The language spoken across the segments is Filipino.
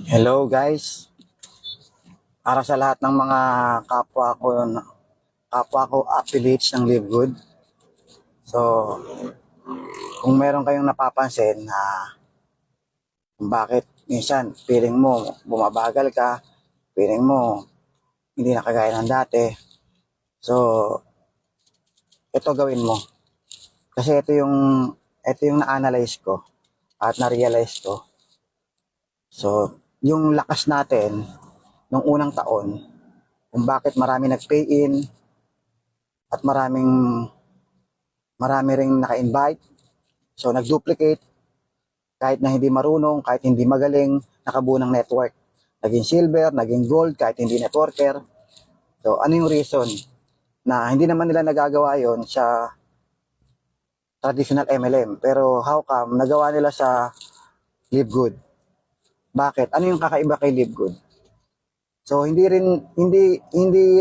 Hello guys, para sa lahat ng mga kapwa ko affiliates ng Livegood. So, kung meron kayong napapansin na kung bakit minsan feeling mo bumabagal ka, feeling mo hindi na kagaya ng dati. So, ito gawin mo. Kasi ito yung na-analyze ko at na-realize ko. So, yung lakas natin nung unang taon, kung bakit marami nag-pay in at marami ring naka-invite. So, nag-duplicate kahit na hindi marunong, kahit hindi magaling, nakabuo ng network. Naging silver, naging gold, kahit hindi networker. So, ano yung reason na hindi naman nila nagagawa yon sa traditional MLM? Pero how come nagawa nila sa Live Good? Bakit? Ano yung kakaiba kay Live Good? So, hindi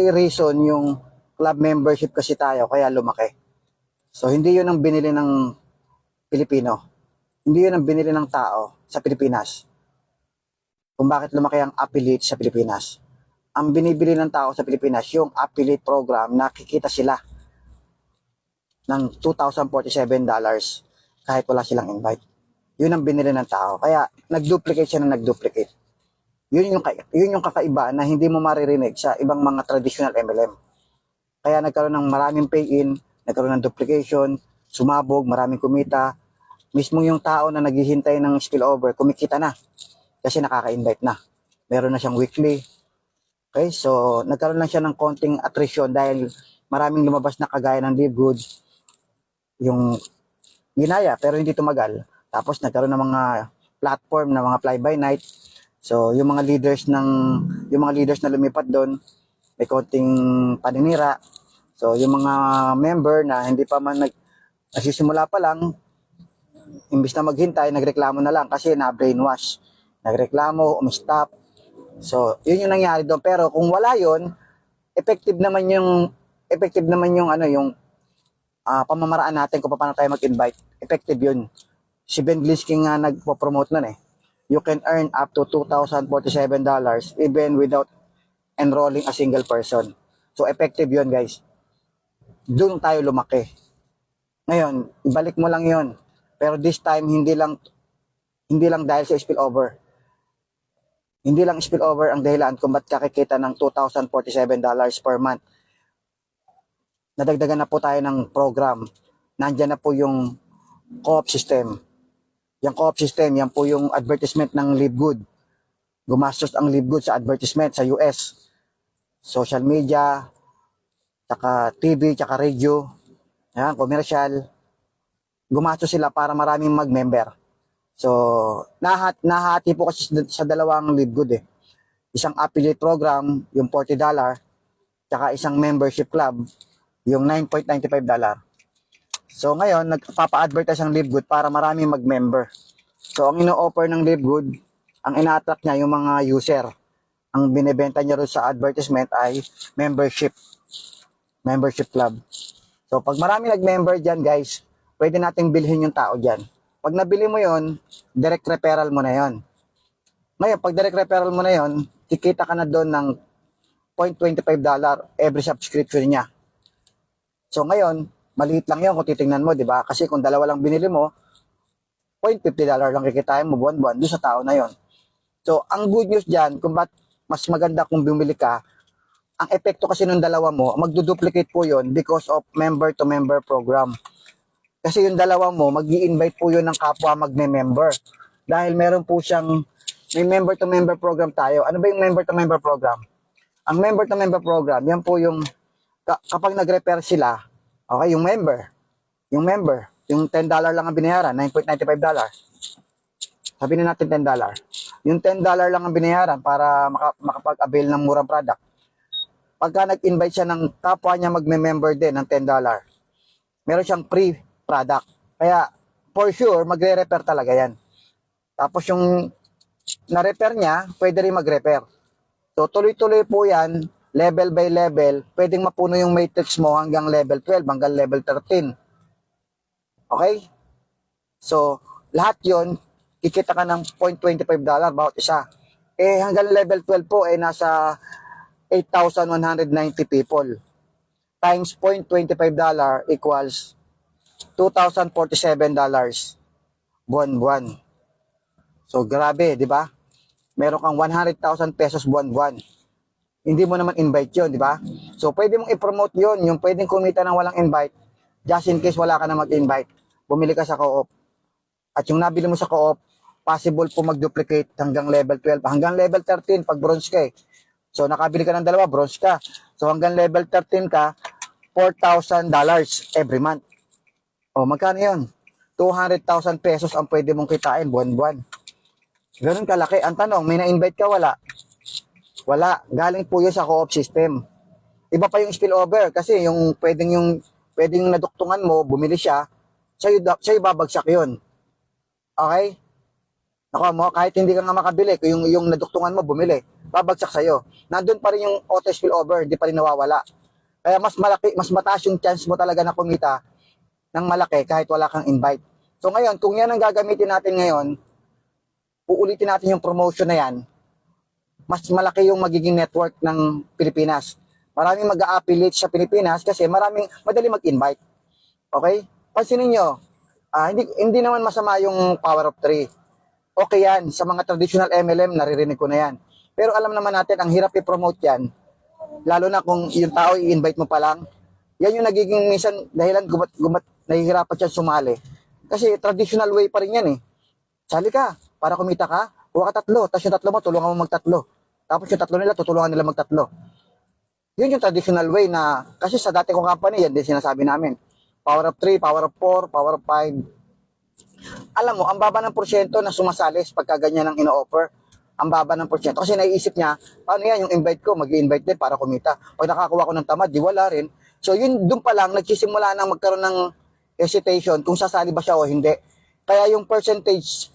reason yung club membership kasi tayo kaya lumaki. So, hindi yun ang binili ng Pilipino. Hindi yun ang binili ng tao sa Pilipinas kung bakit lumaki ang affiliate sa Pilipinas. Ang binibili ng tao sa Pilipinas, yung affiliate program, nakikita sila ng $2,047 kahit wala silang invite. Yun ang binili ng tao. Kaya nag-duplicate siya na nag-duplicate. Yun yung kakaiba na hindi mo maririnig sa ibang mga traditional MLM. Kaya nagkaroon ng maraming pay-in, nagkaroon ng duplication, sumabog, maraming kumita. Mismo yung tao na naghihintay ng spillover, kumikita na kasi nakaka-invite na. Meron na siyang weekly. Okay, so nagkaroon lang siya ng konting attrition dahil maraming lumabas na kagaya ng Live Good, yung ginaya pero hindi tumagal. Tapos nagkaroon ng mga platform na mga fly by night. So yung mga leaders na lumipat doon, may konting paninira. So yung mga member na hindi pa man nagsisimula pa lang, imbis na maghintay, nagreklamo na lang kasi na-brainwash. Nagreklamo, umistop. So, yun yung nangyari doon. Pero kung wala yun, effective naman yung pamamaraan natin kung paano tayo mag-invite. Effective yun. Si Ben Glinsky nga nagpo-promote nun eh. You can earn up to $2,047 even without enrolling a single person. So, effective yun guys. Doon tayo lumaki. Ngayon, ibalik mo lang yun. Pero this time, hindi lang dahil sa spillover. Hindi lang spillover ang dahilan kung ba't kakikita ng $2,047 per month. Nadagdagan na po tayo ng program. Nandyan na po yung co-op system. Yung co-op system, yan po yung advertisement ng Live Good. Gumastos ang Live Good sa advertisement sa US. Social media, tsaka TV, tsaka radio, yan, commercial. Gumastos sila para maraming mag-member. So, nahati po kasi sa dalawang Live Good eh. Isang affiliate program, yung $40, tsaka isang membership club, yung $9.95. So ngayon, nagpapa-advertise ang Live Good para maraming mag-member. So ang ino-offer ng Live Good, ang ina-attract niya yung mga user. Ang binebenta niya rin sa advertisement ay membership club. So pag marami nag-member dyan guys, pwede nating bilhin yung tao dyan. Pag nabili mo yon, direct referral mo na yon. Ngayon, pag direct referral mo na yon, kikita ka na doon ng $0.25 every subscription niya. So ngayon, maliit lang yun kung titingnan mo, di ba? Kasi kung dalawa lang binili mo, $0.50 lang kikitain mo buwan-buwan doon sa tao na yon. So, ang good news dyan, kung ba't mas maganda kung bumili ka, ang epekto kasi ng dalawa mo, magduduplicate po yon because of member-to-member program. Kasi yung dalawa mo, mag-i-invite po yun ng kapwa magme-member. Dahil meron po siyang, may member-to-member program tayo. Ano ba yung member-to-member program? Ang member-to-member program, yan po yung, kapag nag-repair sila, okay, yung member, yung $10 lang ang binayaran, $9.95. Sabihin na natin $10. Yung $10 lang ang binayaran para makapag-avail ng murang product. Pagka nag-invite siya ng kapwa niya magme-member din ng $10, meron siyang free product. Kaya, for sure, magre-repair talaga yan. Tapos yung na-repair niya, pwede rin mag-repair. So, tuloy-tuloy po yan, level by level, pwedeng mapuno yung matrix mo hanggang level 12, hanggang level 13. Okay? So, lahat yon kikita ka ng $0.25 bawat isa. Hanggang level 12 po, nasa 8,190 people. Times $0.25 equals $2,047 buwan-buwan. So, grabe, di ba? Meron kang 100,000 pesos buwan-buwan. Hindi mo naman invite yun, di ba? So, pwede mong i-promote yun, yung pwedeng kumita ng walang invite, just in case wala ka na mag-invite. Bumili ka sa co-op. At yung nabili mo sa co-op, possible po mag-duplicate hanggang level 12. Hanggang level 13, pag bronze ka eh. So, nakabili ka ng dalawa, bronze ka. So, hanggang level 13 ka, $4,000 every month. O, magkano yun? 200,000 pesos ang pwede mong kitain buwan-buwan. Ganun kalaki. Ang tanong, may na-invite ka, wala? Wala. Galing po yun sa co-op system. Iba pa yung spillover kasi yung pwedeng naduktungan mo, bumili siya, sa'yo babagsak yun. Okay? Nakuha mo, kahit hindi ka nga makabili, yung naduktungan mo, bumili, babagsak sa'yo. Nandun pa rin yung auto spillover, hindi pa rin nawawala. Kaya mas mataas yung chance mo talaga na kumita ng malaki kahit wala kang invite. So ngayon, kung yan ang gagamitin natin ngayon, uulitin natin yung promotion na yan, mas malaki yung magiging network ng Pilipinas. Maraming mag-a-affiliate sa Pilipinas kasi madali mag-invite. Okay? Pansinin nyo, hindi naman masama yung Power of 3. Okay yan, sa mga traditional MLM, naririnig ko na yan. Pero alam naman natin, ang hirap i-promote yan, lalo na kung yung tao i-invite mo pa lang, yan yung nagiging minsan dahilan nahihirapan siya sumali. Kasi traditional way pa rin yan eh. Sali ka, para kumita ka, kuha ka 3, tapos yung 3 mo, tulungan mo mag-3. Tapos yung 3 nila, tutulungan nila mag-3. Yun yung traditional way na, kasi sa dati kong company, yan din sinasabi namin. Power of 3, power of 4, power of 5. Alam mo, ang baba ng porsyento na sumasalis pagka ganyan ang ino-offer. Ang baba ng porsyento. Kasi naiisip niya, paano yan, yung invite ko, mag-i-invite din para kumita. Pag nakakuha ko ng tamad, di wala rin. So yun, doon pa lang, nagsisimula nang magkaroon ng hesitation kung sasali ba siya o hindi. Kaya yung percentage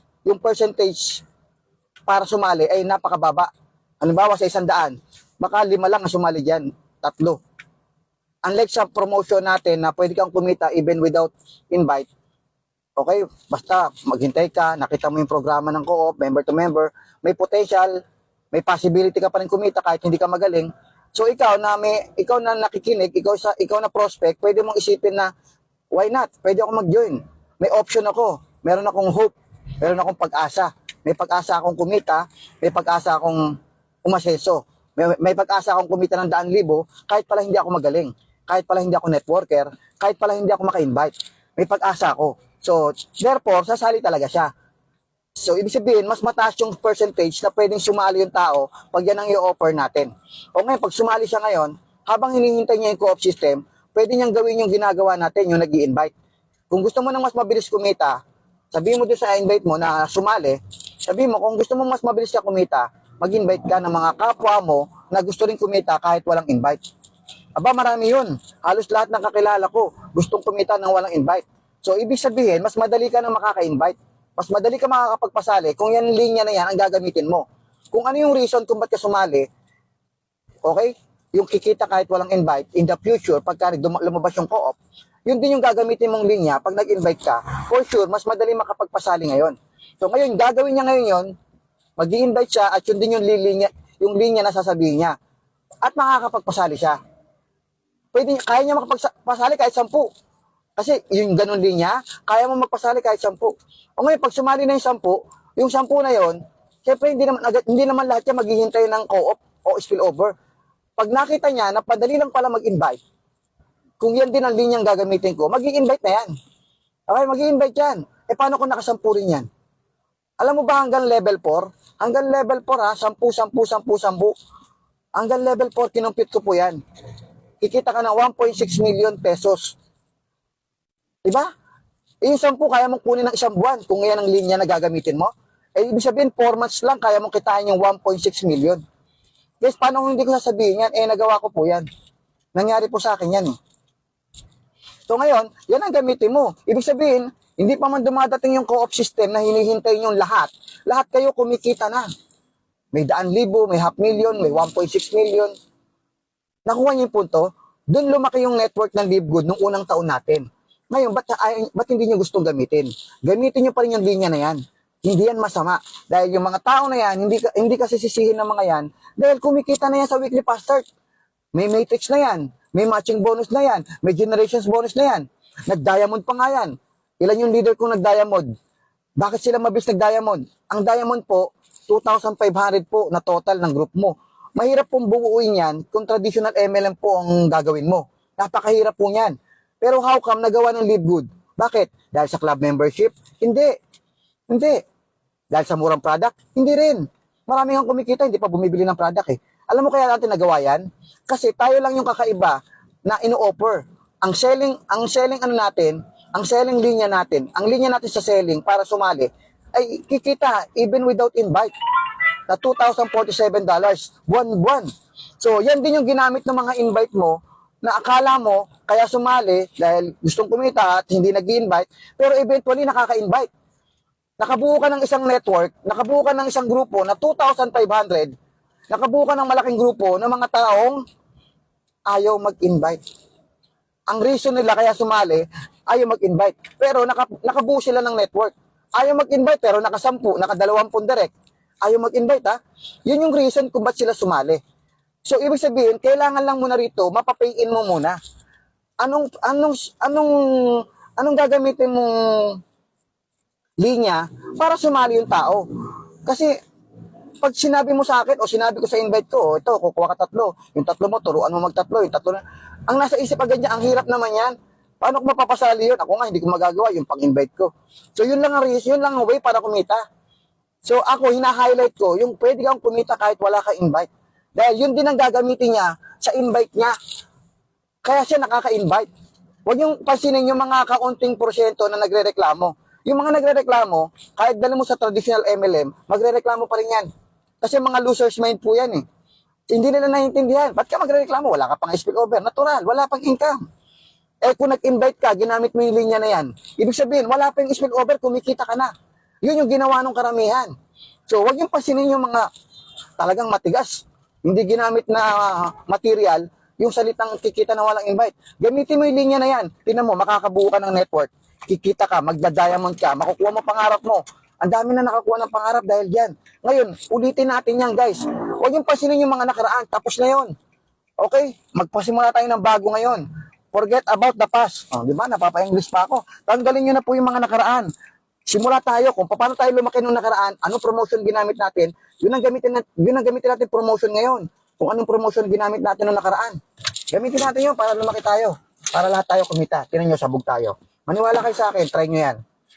para sumali ay napakababa. Halimbawa sa 100, baka 5 lang ang sumali dyan, 3. Unlike sa promotion natin na pwede kang kumita even without invite, okay, basta maghintay ka, nakita mo yung programa ng co-op, member to member, may potential, may possibility ka pa rin kumita kahit hindi ka magaling. So ikaw na nakikinig, ikaw na prospect, pwede mong isipin na why not? Pwede ako mag-join. May option ako. Meron akong hope. Meron akong pag-asa. May pag-asa akong kumita, may pag-asa akong umaseso. May pag-asa akong kumita ng 100,000 kahit pala hindi ako magaling, kahit pala hindi ako networker, kahit pala hindi ako maka-invite. May pag-asa ako. So, therefore, sasali talaga siya. So, ibig sabihin, mas mataas yung percentage na pwedeng sumali yung tao pag yan ang i-offer natin. O ngayon, pag sumali siya ngayon, habang hinihintay niya yung co-op system, pwede niyang gawin yung ginagawa natin, yung nag-i-invite. Kung gusto mo nang mas mabilis kumita, sabihin mo doon sa invite mo na sumali, sabihin mo, kung gusto mo mas mabilis ka kumita, mag-invite ka ng mga kapwa mo na gusto rin kumita kahit walang invite. Aba, marami yun. Halos lahat ng kakilala ko gustong kumita ng walang invite. So, ibig sabihin, mas madali ka na makaka-invite. Mas madali ka makakapagpasali kung yan linya na yan ang gagamitin mo. Kung ano yung reason kung ba't ka sumali, okay, yung kikita kahit walang invite, in the future, pagka lumabas yung co-op, yun din yung gagamitin mong linya pag nag-invite ka, for sure, mas madali makapagpasali ngayon. So, ngayon, gagawin niya ngayon yun, mag-i-invite siya at yun din yung linya na sasabihin niya. At makakapagpasali siya. Kaya niya makapagpasali kahit 10. Kasi yung ganun linya, kaya mo magpasali kahit 10. O ngayon, pag sumali na yung 10 na yon, syempre hindi naman lahat yan maghihintay ng co-op o spillover. Pag nakita niya na padali lang pala mag-invite, kung yan din ang linyang gagamitin ko, mag-i-invite na yan. Okay, mag-i-invite yan. Paano kung nakasampu rin yan? Alam mo ba hanggang level 4? Hanggang level 4 ha, 10, 10, 10, 10. Hanggang level 4, kinumpit ko po yan. Kikita ka ng 1.6 million pesos. Diba? Yung 10 kaya mong kunin ng isang buwan kung yan ang linya na gagamitin mo. Ibig sabihin, 4 months lang kaya mong kitain yung 1.6 million. Guys, paano hindi ko sasabihin yan? Nagawa ko po yan. Nangyari po sa akin yan eh. So ngayon, yan ang gamitin mo. Ibig sabihin, hindi pa man dumadating yung co-op system na hinihintay yung lahat. Lahat kayo kumikita na. May 100,000, may 500,000, may 1.6 million. Nakuha niyo yung punto? Doon lumaki yung network ng LiveGood nung unang taon natin. Ngayon, ba't hindi nyo gustong gamitin? Gamitin nyo pa rin yung linya na yan. Hindi yan masama. Dahil yung mga tao na yan, hindi kasi sisihin ng mga yan, dahil kumikita na yan sa weekly fast start. May matrix na yan, may matching bonus na yan, may generations bonus na yan. Nag-diamond pa nga yan. Ilan yung leader kong nag-diamond? Bakit sila mabilis nag-diamond? Ang diamond po, 2,500 po na total ng group mo. Mahirap pong buuin yan kung traditional MLM po ang gagawin mo. Napakahirap po yan. Pero how come nagawa ng Live Good? Bakit? Dahil sa club membership? Hindi. Hindi. Dahil sa murang product? Hindi rin. Marami kang kumikita, hindi pa bumibili ng product eh. Alam mo kaya natin nagawa yan? Kasi tayo lang yung kakaiba na ino-offer. Ang selling ano natin, ang selling linya natin, ang linya natin sa selling para sumali, ay kikita even without invite na $2,047 buwan-buwan. So, yan din yung ginamit ng mga invite mo na akala mo kaya sumali dahil gustong kumita at hindi nag-invite, pero eventually nakaka-invite. Nakabuo ka ng isang network, nakabuo ka ng isang grupo na 2,500, nakabuo ka ng malaking grupo ng mga taong ayaw mag-invite. Ang reason nila kaya sumali, ayaw mag-invite. Pero nakabuo sila ng network. Ayaw mag-invite pero naka-10, naka-20 direct. Ayaw mag-invite ha. Yun yung reason kung ba't sila sumali. So ibig sabihin, kailangan lang muna rito, mapapay-in mo muna. Anong gagamitin mong linya para sumali yung tao? Kasi pag sinabi mo sa akin o sinabi ko sa invite ko, ito, kukuha ka 3. Yung 3 mo, turuan mo mag-3. Yung 3 na. Ang nasa isip agad niya, ang hirap naman yan. Paano ko mapapasali yun? Ako nga, hindi ko magagawa yung pang-invite ko. So, yun lang ang reason, yun lang ang way para kumita. So, ako, hina-highlight ko, yung pwede kang kumita kahit wala ka invite. Dahil yun din ang gagamitin niya sa invite niya. Kaya siya nakaka-invite. Huwag yung pansinin yung mga kaunting porsyento na nagre-reklamo. Yung mga nagre-reklamo, kahit dala mo sa traditional MLM, magre-reklamo pa rin yan. Kasi mga loser's mind po yan eh. Hindi nila naiintindihan. Ba't ka magre-reklamo? Wala ka pang spillover. Natural, wala pang income. Eh kung nag-invite ka, ginamit mo yung linya na yan, ibig sabihin, wala pang spillover, kumikita ka na. Yun yung ginawa ng karamihan. So, huwag yung pansinin yung mga talagang matigas. Hindi ginamit na material, yung salitang kikita na walang invite. Gamitin mo yung linya na yan. Tingnan mo, makakabuo ka ng network. Kikita ka, magda-diamond ka, makukuha mo pangarap mo. Ang dami na nakakuha ng pangarap dahil yan. Ngayon, ulitin natin yan guys. Huwag yung pansinin yung mga nakaraan. Tapos na yun. Okay? Magpasimula tayo ng bago ngayon. Forget about the past. Oh, di ba? Napapa-English pa ako. Tanggalin nyo na po yung mga nakaraan. Simula tayo kung paano tayo lumaki nung nakaraan, anong promotion ginamit natin, yun ang gamitin natin promotion ngayon. Kung anong promotion ginamit natin nung nakaraan. Gamitin natin yun para lumaki tayo. Para lahat tayo kumita. Tingnan nyo, sabog tayo. Maniwala kayo sa akin, try nyo yan.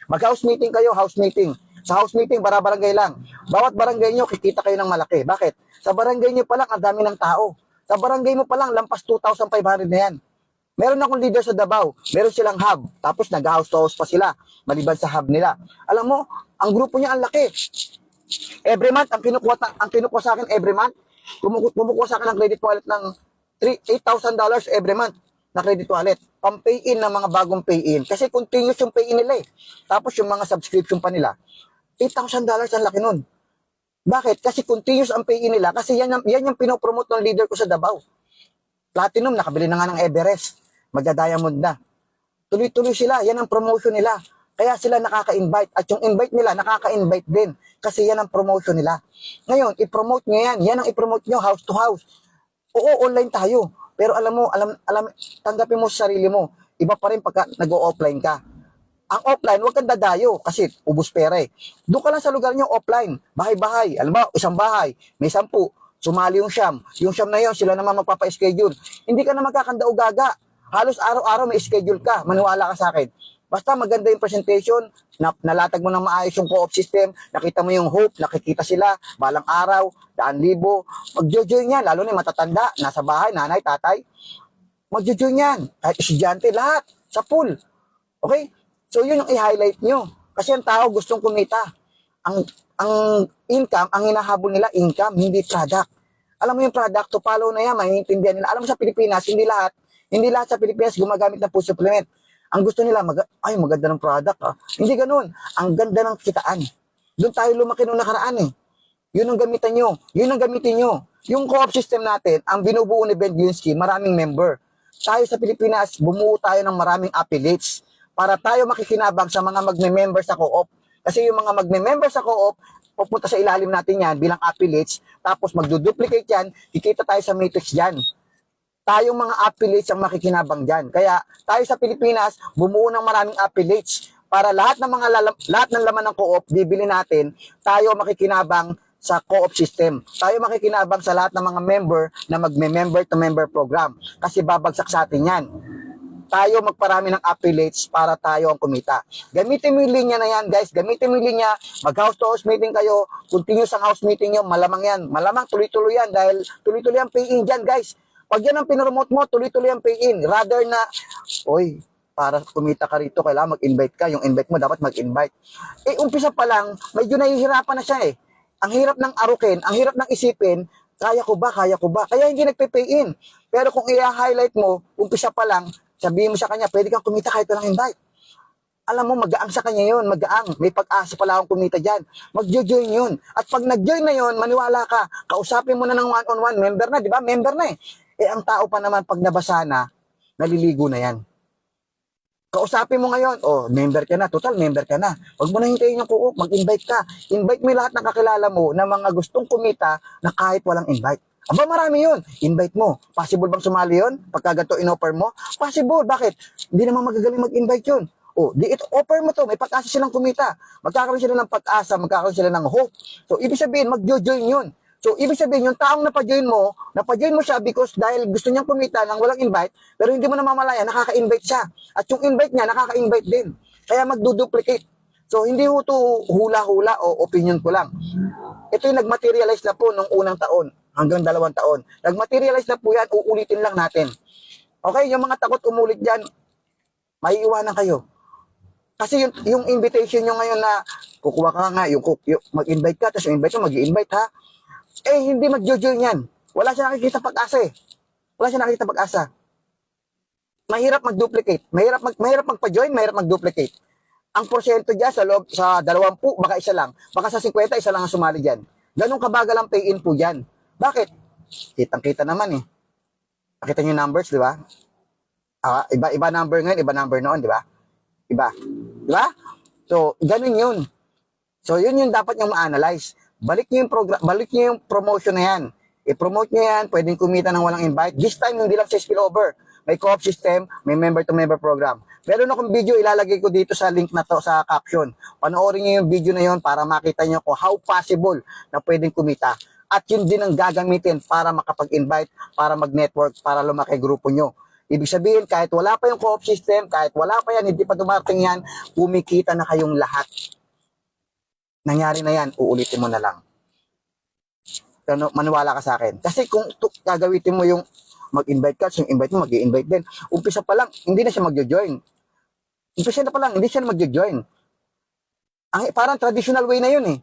Mag-house meeting kayo, house meeting. Sa house meeting, barangay lang. Bawat barangay nyo, kikita kayo ng malaki. Bakit? Sa barangay nyo pa lang, ang dami ng tao. Sa barangay mo pa lang, lampas 2,500 na yan. Meron akong leader sa Davao. Meron silang hub. Tapos nag-house to house pa sila. Maliban sa hub nila. Alam mo, ang grupo niya ang laki. Every month, ang kinukuha sa akin every month, kumukuha sa akin ng credit wallet ng $8,000 every month na credit wallet. Pang-pay-in ng mga bagong pay-in. Kasi continuous yung pay-in nila eh. Tapos yung mga subscription pa nila, $8,000 ang laki nun. Bakit? Kasi continuous ang pay-in nila. Kasi yan yung pinopromote ng leader ko sa Davao. Platinum, nakabili na nga ng Everest. Magda-diamond na. Tuloy-tuloy sila. Yan ang promotion nila. Kaya sila nakaka-invite. At yung invite nila, nakaka-invite din. Kasi yan ang promotion nila. Ngayon, i-promote nyo yan. Yan ang i-promote nyo house to house. Oo, online tayo. Pero alam mo, tanggapin mo sa sarili mo. Iba pa rin pagka nag-o-offline ka. Ang offline, huwag kang dadayo kasi ubos pera eh. Doon ka lang sa lugar nyo offline. Bahay-bahay. Alam mo, isang bahay, may 10. Sumali yung siyam. Yung siyam na yun, sila naman magpapa-schedule. Hindi ka na magkakanda-ugaga. Halos araw-araw may schedule ka. Maniwala ka sa akin. Basta maganda yung presentation, nalatag mo ng maayos yung co-op system, nakita mo yung hope, nakikita sila, balang araw, 100,000. Mag-join yan, lalo na yung matatanda, nasa bahay, nanay, tatay. Mag-join yan. Kahit estudyante, lahat. Sa pool. Okay? So yun yung i-highlight nyo. Kasi ang tao gustong kumita. Ang income, ang hinahabol nila, income, hindi product. Alam mo yung product, to follow na yan, maintindihan nila. Alam mo sa Pilipinas, hindi lahat sa Pilipinas gumagamit ng food supplement. Ang gusto nila, maganda ng product. Hindi ganun. Ang ganda ng kitaan. Doon tayo lumaki nung nakaraan eh. Yun ang gamitan nyo. Yun ang gamitin nyo. Yung co-op system natin, ang binubuo ni Ben Giunsky, maraming member. Tayo sa Pilipinas, bumuo tayo ng maraming affiliates para tayo makikinabang sa mga magme-member sa co-op. Kasi yung mga magme-member sa co-op, pupunta sa ilalim natin yan bilang affiliates, tapos magduduplicate yan, kikita tayo sa matrix dyan. Tayong mga affiliates ang makikinabang dyan. Kaya tayo sa Pilipinas, bumuo ng maraming affiliates para lahat ng lahat ng laman ng co-op, bibili natin, tayo makikinabang sa co-op system. Tayo makikinabang sa lahat ng mga member na magme-member to member program. Kasi babagsak sa atin yan. Tayo magparami ng affiliates para tayo ang kumita. Gamitin mo yung linya na yan, guys. Gamitin mo yung linya. Mag-house to house meeting kayo. Continuous ang house meeting nyo. Malamang yan. Malamang tuloy-tuloy yan dahil tuloy-tuloy ang pay-in dyan, guys. Pag yan ang pinromote mo, tuloy-tuloy ang pay-in. Rather na, oy, para kumita ka rito, kailangan mag-invite ka. Yung invite mo, dapat mag-invite. Umpisa pa lang, medyo nahihirapan na siya eh. Ang hirap ng arukin, ang hirap ng isipin, kaya ko ba? Kaya hindi nagpe-pay-in. Pero kung i-highlight mo, umpisa pa lang, sabihin mo sa kanya, pwede kang kumita kahit walang invite. Alam mo, mag-aang sa kanya yun, mag-aang. May pag-asa pala akong kumita dyan. Mag-join yun. At pag nag-join na yun, maniwala ka, kausapin mo na ng one-on-one, member na, di ba? Member na eh. Ang tao pa naman, pag nabasa na, naliligo na yan. Kausapin mo ngayon, member ka na, total member ka na. Huwag mo na hintayin yung co-op, mag-invite ka. Invite mo lahat ng kakilala mo na mga gustong kumita na kahit walang invite. Aba, marami yun. Invite mo. Possible bang sumali yun? Pagka ganito in-offer mo? Possible. Bakit? Hindi naman magagaling mag-invite yun. Di ito, offer mo to. May pag-asa silang kumita. Magkakaroon sila ng pag-asa, magkakaroon sila ng hope. So, ibig sabihin, mag-join yun. So, ibig sabihin, yung taong napajoin mo siya because dahil gusto niyang kumita ng walang invite, pero hindi mo namamalaya, nakaka-invite siya. At yung invite niya, nakaka-invite din. Kaya magduduplicate. So, hindi ho to hula-hula o opinion ko lang. Ito yung nag-materialize na po nung unang taon hanggang 2 taon. Nag-materialize na po yan, uulitin lang natin. Okay, yung mga takot umulit dyan, maiiwanan kayo. Kasi yung invitation nyo ngayon na kukuha ka nga, yung mag-invite ka, tapos yung invite mo, mag-i-invite ha. Hindi mag-join yan. Wala siya nakikita pag-asa eh. Wala siya nakikita pag-asa. Mahirap mag-duplicate. Mahirap magpa-join, mahirap mag-duplicate. Ang porsyento dyan sa 20, baka isa lang. Baka sa 50, isa lang ang sumali dyan. Ganun kabagal ang pay-in po dyan. Bakit? Kitang-kita naman eh. Nakita nyo yung numbers, di ba? Iba number ngayon, iba number noon, di ba? Iba. Di ba? So, ganun yun. So, yun yung dapat nyo ma-analyze. Balik nyo yung promotion na yan. I-promote nyo yan, pwedeng kumita ng walang invite. This time, hindi lang sa spillover. May co-op system, may member-to-member program. Meron akong video, ilalagay ko dito sa link na to sa caption. Panoorin nyo yung video na yun para makita nyo ko how possible na pwedeng kumita. At yun din ang gagamitin para makapag-invite, para mag-network, para lumaki grupo nyo. Ibig sabihin, kahit wala pa yung co-op system, kahit wala pa yan, hindi pa dumating yan, kumikita na kayong lahat. Nangyari na yan, uulitin mo na lang. Pero maniwala ka sa akin. Kasi kung gagawitin mo yung mag-invite ka, yung invite mo, mag-i-invite din. Umpisa pa lang, hindi na siya mag-join. Umpisa na pa lang, hindi siya mag-join. Parang traditional way na yun eh.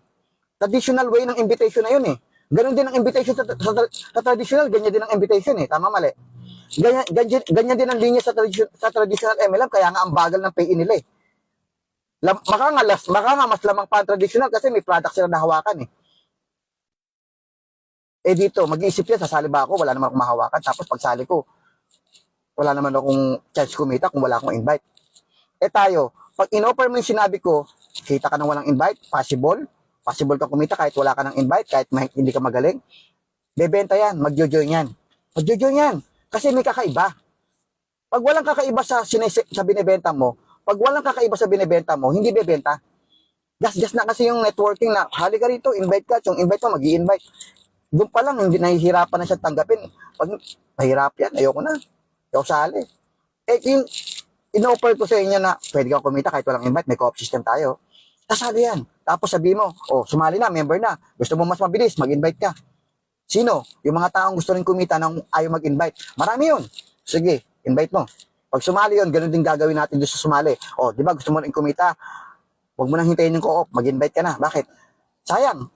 Traditional way ng invitation na yun eh. Ganon din ang invitation sa traditional, ganyan din ang invitation eh. Tama, mali. Ganyan din ang linya sa traditional MLM, kaya nga ang bagal ng pay-in nila eh. Maka nga mas lamang pa ang traditional kasi may product sila na hawakan eh. Dito, mag-iisip yan, sasali ba ako? Wala naman akong mahawakan. Tapos pagsali ko, wala naman akong chance kumita kung wala akong invite. Tayo, pag in-offer mo yung sinabi ko, kita ka ng walang invite, possible ka kumita kahit wala ka ng invite, kahit hindi ka magaling. Bebenta yan, mag-join yan. Mag-join yan, kasi may kakaiba. Pag walang kakaiba sa binibenta mo, hindi bebenta. Gas na kasi yung networking na, halika rito, invite ka, yung invite mo, mag-i-invite. Doon pa lang, hindi nahihirapan na siya tanggapin. Pag mahirap yan, ayoko na. Ayoko sali. Yung in-offer ko sa inyo na pwede kang kumita kahit walang invite, may co-op system tayo. Kasali yan. Tapos sabi mo, sumali na, member na. Gusto mo mas mabilis, mag-invite ka. Sino? Yung mga taong gusto rin kumita nang ayaw mag-invite. Marami yun. Sige, invite mo. Pag sumali yun, ganun din gagawin natin doon sa sumali. Di ba gusto mo rin kumita? Huwag mo nang hintayin yung co-op, mag-invite ka na. Bakit? Sayang.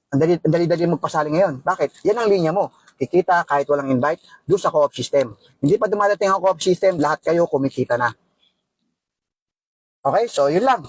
Ang dali-dali magpasali ngayon. Bakit? Yan ang linya mo. Kikita kahit walang invite doon sa co-op system. Hindi pa dumadating ang co-op system, lahat kayo kumikita na. Okay? So, yun lang.